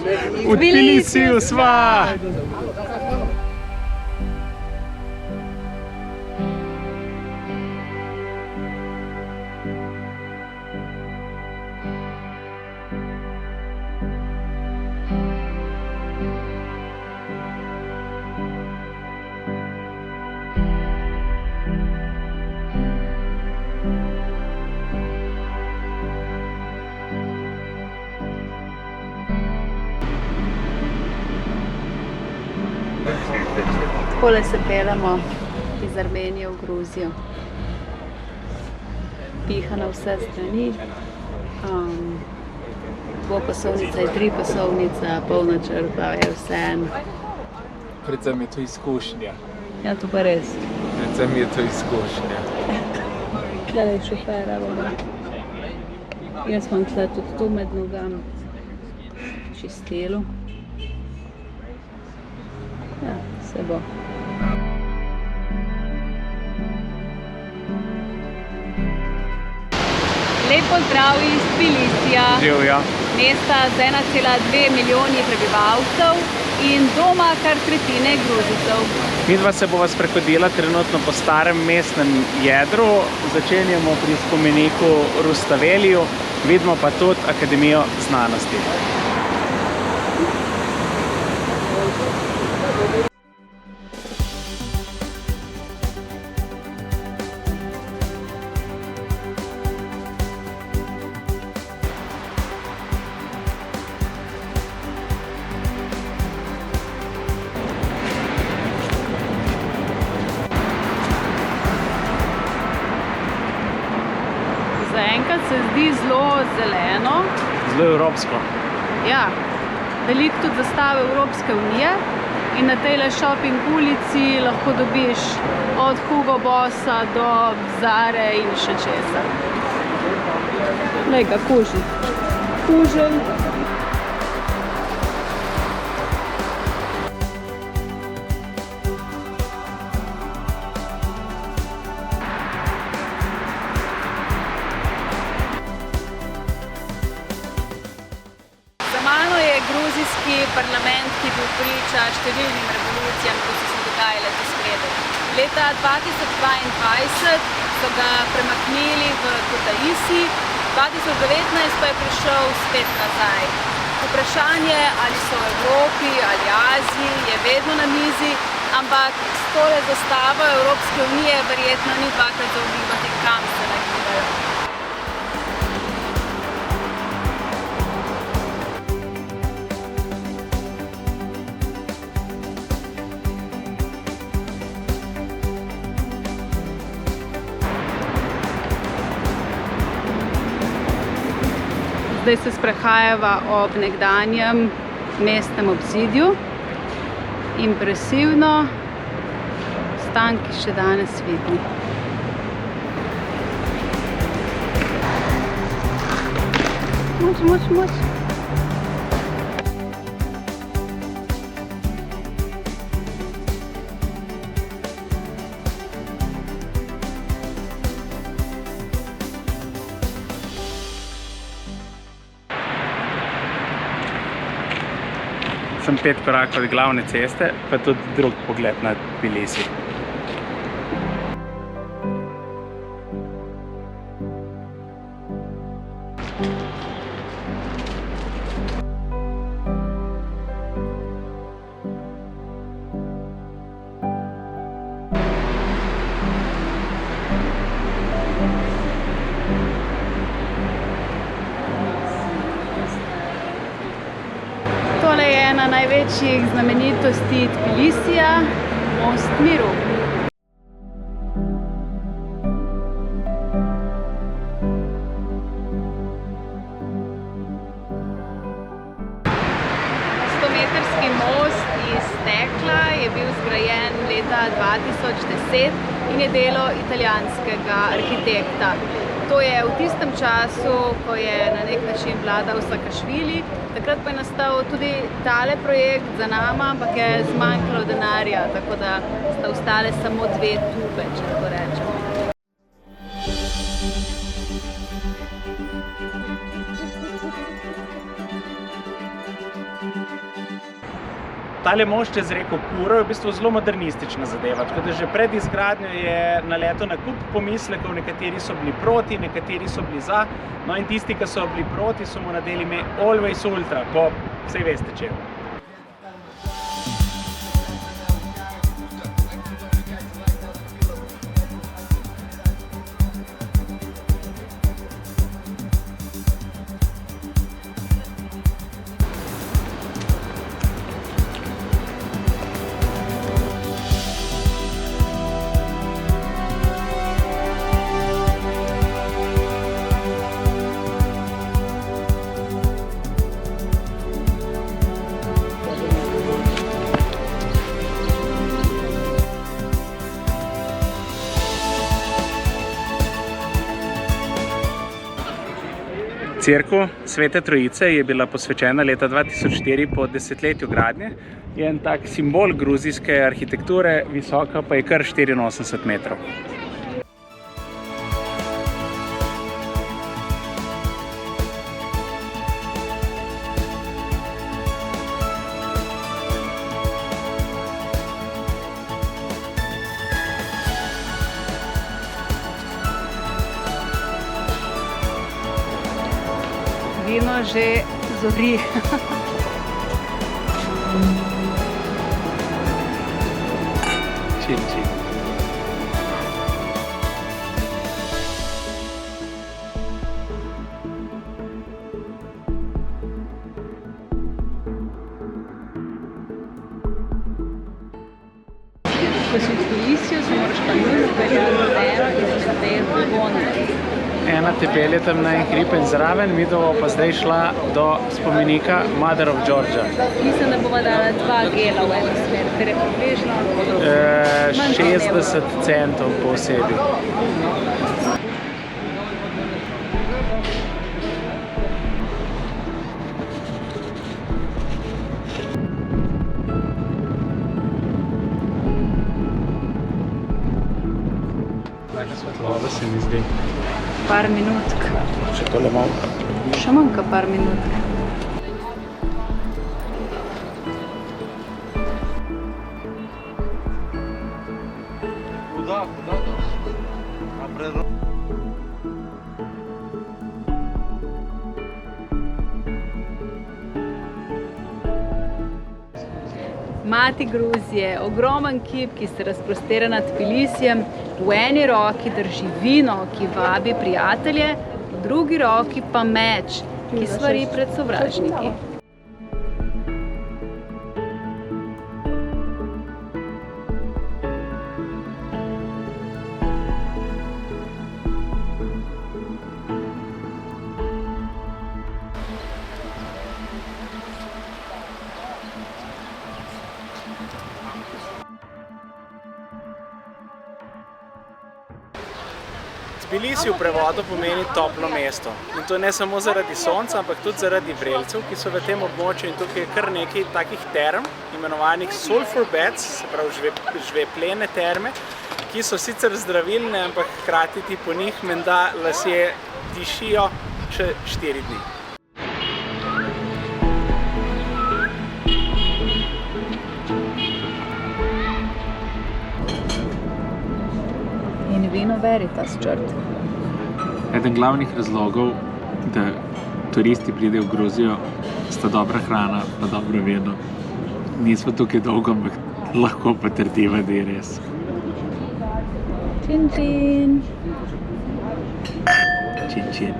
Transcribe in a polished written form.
V Tbilisiju sva! Takole se peljemo iz Armenije v Gruzijo. Piha na vse strani. Dvopasovnica je tripasovnica, polna črta, je vseeno. Predvsem je to izkušnja. Ja, to pa res. Predvsem je to izkušnja. Tule je šofera, jaz imam tle tudi tu med nogami čistilo. Ja, se bo. Lep pozdrav iz Tbilisija, Živjo. mesta z 1,2 milijoni prebivalcev in doma kar tretjine Gruzijcev. Midva se bova sprehodila trenutno po starem mestnem jedru. Začenjamo pri spomeniku Rustaveliju, vidimo pa tudi Akademijo znanosti. Zaenkrat se zdi zelo zeleno. Zelo evropsko. Ja, veliko tudi zastave Evropske unije in na tejle shopping ulici lahko dobiš od Hugo Bossa do Zare in še česa. Glej ga, kuželj. Kuželj. Gruzijski parlament, ki je bil priča številnim revolucijam, ki so se dogajale tu spredaj. Leta 2022 so ga premaknili v Kutaisi, 2019 pa je prišel spet nazaj. Vprašanje, ali so v Evropi ali Aziji, je vedno na mizi, ampak s tole zastavo Evropske unije verjetno ni dvakrat za ugibati, kam se nagibajo. Zdaj se sprehajava ob nekdanjem mestnem obzidju. Impresivno, ostanki še danes vidni. Moč. Sem 5 korakov od glavne ceste, pa tudi drug pogled na Tbilisi. Tole je ena največjih znamenitosti Tbilisija, Most miru. Stometrski most iz stekla je bil zgrajen leta 2010 in je delo italijanskega arhitekta. To je v tistem času, ko je na nek način vladal Sakašvili. Takrat pa je nastal tudi tale projekt za nama, ampak je zmanjkalo denarja, tako da sta ostale samo 2 tube, če tako rečemo. Tale most čez reko Kuro je v bistvu zelo modernistična zadeva, tako da že pred izgradnjo je naletel na kup pomislekov, nekateri so bili proti, nekateri so bili za, no in tisti, ki so bili proti, so mu nadeli ime Always Ultra, po vsej veste čemu. Cerkev Svete Trojice je bila posvečena leta 2004 po desetletju gradnje. Je en tak simbol gruzijske arhitekture, visoka pa je kar 84 metrov. Vino že zori. Čin, čin. Ko si v Tbilisiju, se moraš pa nujno peljati v eno izmed dveh gondol. Ena te pelje tam na en hrib in zraven, midva pa zdaj šla do spomenika Mother of Georgia. Mislim, da bova dala 2 gela v eno smer, ter je približno 60 centov po osebi. Svetloba se mi zdi. Par minutk. Še tole malo. Še manjka par minutk. Mati Gruzije, ogromen kip, ki se razprostira nad Tbilisijem, v eni roki drži vino, ki vabi prijatelje, v drugi roki pa meč, ki svari pred sovražniki. Tbilisi v prevodu pomeni toplo mesto. In to ne samo zaradi sonca, ampak tudi zaradi vrelcev, ki so v tem območju. In tukaj je kar nekaj takih term, imenovanih sulfur beds, se pravi žveplene terme, ki so sicer zdravilne, ampak hkrati ti po njih menda lasje dišijo še 4 dni. In vino Veritas črt. Eden glavnih razlogov, da turisti pridejo v Gruzijo, sta dobra hrana pa dobro vino. Nismo tukaj dolgo, ampak lahko potrdiva, da je res. Čin, čin. Čin, čin.